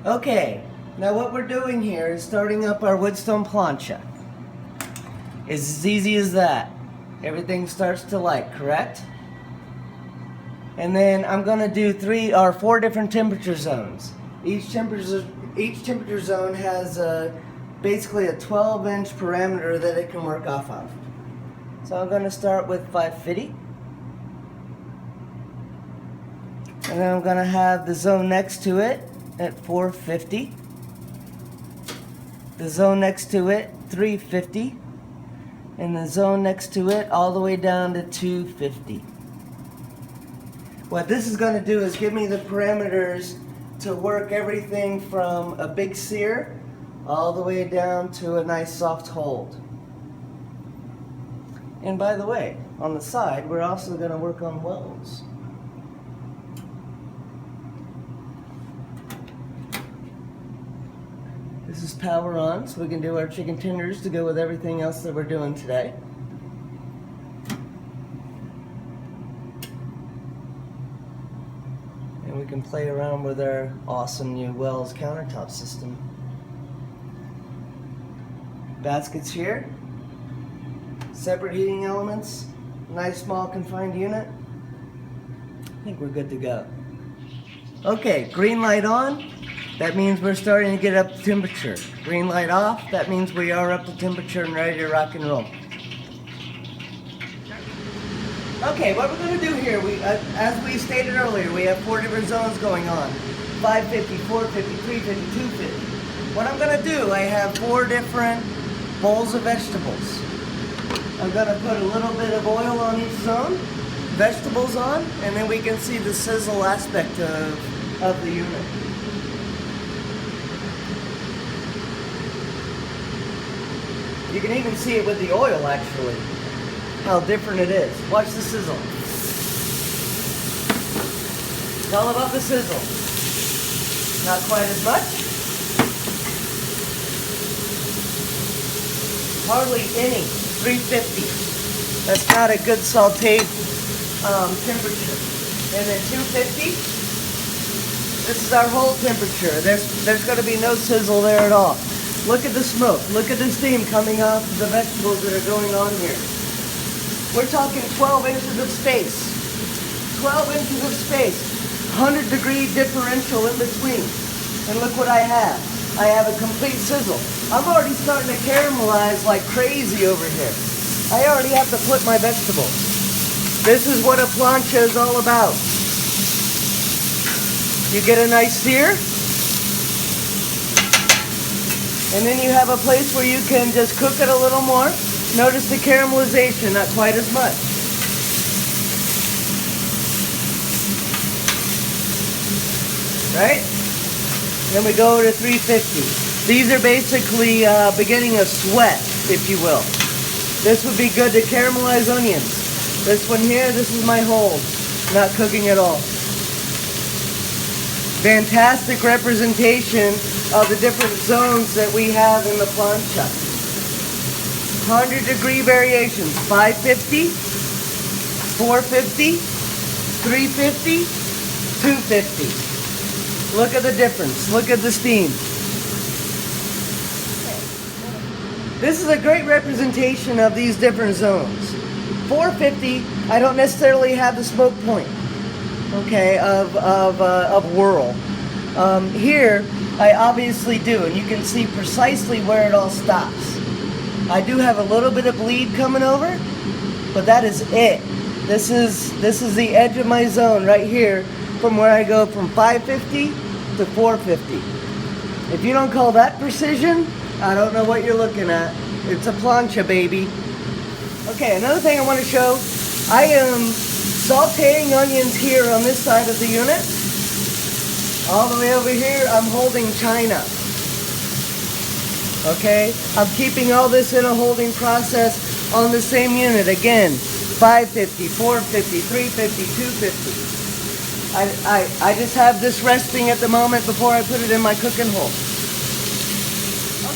Okay, now what we're doing here is starting up our Wood Stone Plancha. It's as easy as that. Everything starts to light, correct? And then I'm going to do 3 or 4 different temperature zones. Each temperature zone has basically a 12-inch parameter that it can work off of. So I'm going to start with 550. And then I'm going to have the zone next to it at 450. The zone next to it, 350. And the zone next to it all the way down to 250. What this is going to do is give me the parameters to work everything from a big sear all the way down to a nice soft hold. And by the way, on the side, we're also going to work on welds. This is power on, so we can do our chicken tenders to go with everything else that we're doing today. And we can play around with our awesome new Wells countertop system. Baskets here. Separate heating elements. Nice small confined unit. I think we're good to go. Okay, green light on. That means we're starting to get up to temperature. Green light off, that means we are up to temperature and ready to rock and roll. Okay, what we're going to do here, as we stated earlier, we have 4 different zones going on. 550, 450, 350, 250. What I'm going to do, I have 4 different bowls of vegetables. I'm going to put a little bit of oil on each zone, vegetables on, and then we can see the sizzle aspect of the unit. You can even see it with the oil, actually, how different it is. Watch the sizzle. It's all about the sizzle. Not quite as much. Hardly any. 350. That's not a good sauteed temperature. And then 250. This is our hold temperature. There's going to be no sizzle there at all. Look at the smoke. Look at the steam coming off the vegetables that are going on here. We're talking 12 inches of space. 12 inches of space. 100-degree differential in between. And look what I have. I have a complete sizzle. I'm already starting to caramelize like crazy over here. I already have to flip my vegetables. This is what a plancha is all about. You get a nice sear. And then you have a place where you can just cook it a little more. Notice the caramelization, not quite as much. Right? Then we go to 350. These are basically beginning a sweat, if you will. This would be good to caramelize onions. This one here, this is my hold. Not cooking at all. Fantastic representation of the different zones that we have in the plancha. 100-degree variations. 550, 450, 350, 250. Look at the difference. Look at the steam. This is a great representation of these different zones. 450, I don't necessarily have the smoke point, okay, of whirl. Here, I obviously do, and you can see precisely where it all stops. I do have a little bit of bleed coming over, but that is it. This is the edge of my zone right here, from where I go from 550 to 450. If you don't call that precision, I don't know what you're looking at. It's a plancha, baby. Okay, another thing I want to show, I am sauteing onions here on this side of the unit. All the way over here, I'm holding China. Okay, I'm keeping all this in a holding process on the same unit. Again, 550, 450, 350, 250. I just have this resting at the moment before I put it in my cooking hole.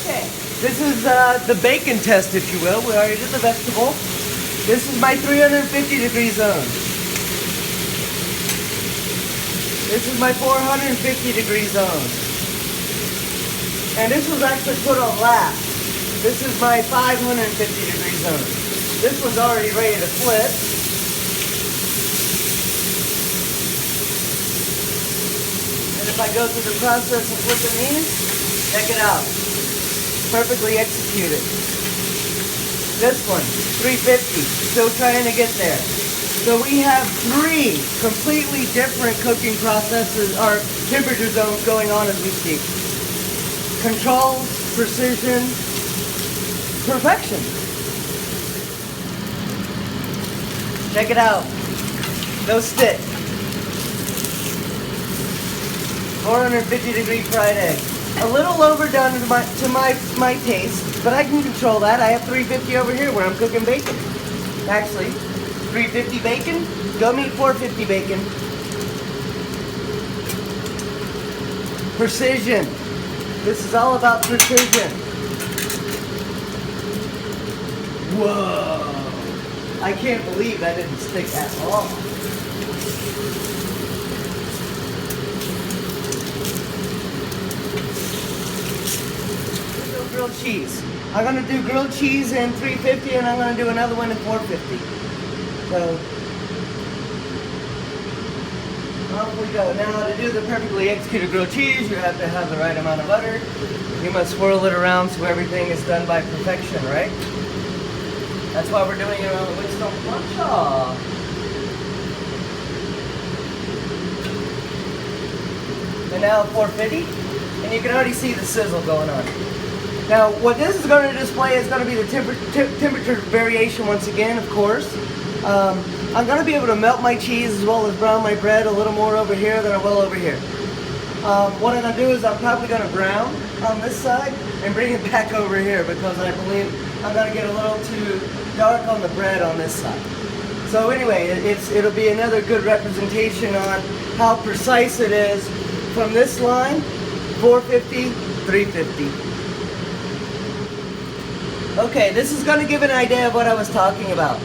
Okay, this is the bacon test, if you will. We already did the vegetable. This is my 350-degree zone. This is my 450-degree zone. And this was actually put on last. This is my 550 degree zone. This one's already ready to flip. And if I go through the process of flipping these, check it out. Perfectly executed. This one, 350, still trying to get there. So we have 3 completely different cooking processes, or temperature zones going on as we speak. Control, precision, perfection. Check it out. No stick. 450 degree fried egg. A little overdone to my taste, but I can control that. I have 350 over here where I'm cooking bacon. Actually, 350 bacon, go meet 450 bacon. Precision. This is all about precision. Whoa. I can't believe that didn't stick at all. Grilled cheese. I'm going to do grilled cheese in 350 and I'm going to do another one in 450. So, off we go. Now to do the perfectly executed grilled cheese, you have to have the right amount of butter. You must swirl it around so everything is done by perfection, right? That's why we're doing it on the Wood Stone Plancha. And now 450, and you can already see the sizzle going on. Now, what this is going to display is going to be the temperature variation once again, of course. I'm going to be able to melt my cheese as well as brown my bread a little more over here than I will over here. What I'm going to do is I'm probably going to brown on this side and bring it back over here because I believe I'm going to get a little too dark on the bread on this side. So anyway, it'll be another good representation on how precise it is from this line, 450, 350. Okay, this is going to give an idea of what I was talking about.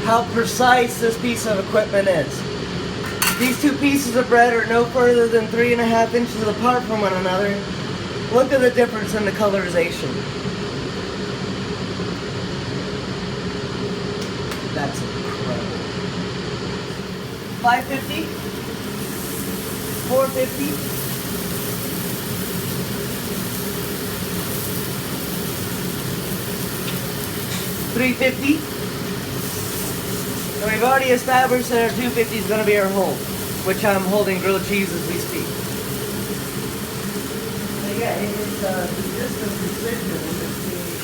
How precise this piece of equipment is. These 2 pieces of bread are no further than 3.5 inches apart from one another. Look at the difference in the colorization. That's incredible. 550, 450. 350. So we've already established that our 250 is going to be our hold, which I'm holding grilled cheese as we speak. So yeah, it's just the precision in this cheese.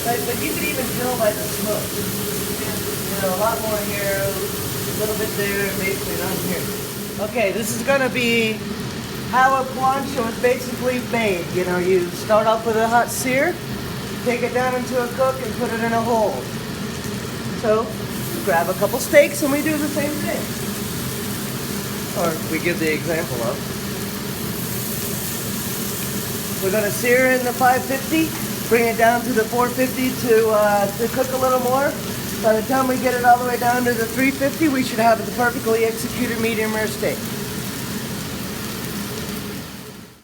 But you can even tell by the smoke. You know, a lot more here, a little bit there, basically none here. Okay, this is going to be how a plancha is basically made. You know, you start off with a hot sear, take it down into a cook and put it in a hold. So, grab a couple steaks and we do the same thing. Or we give the example of. We're going to sear in the 550, bring it down to the 450 to cook a little more. By the time we get it all the way down to the 350, we should have the perfectly executed medium rare steak.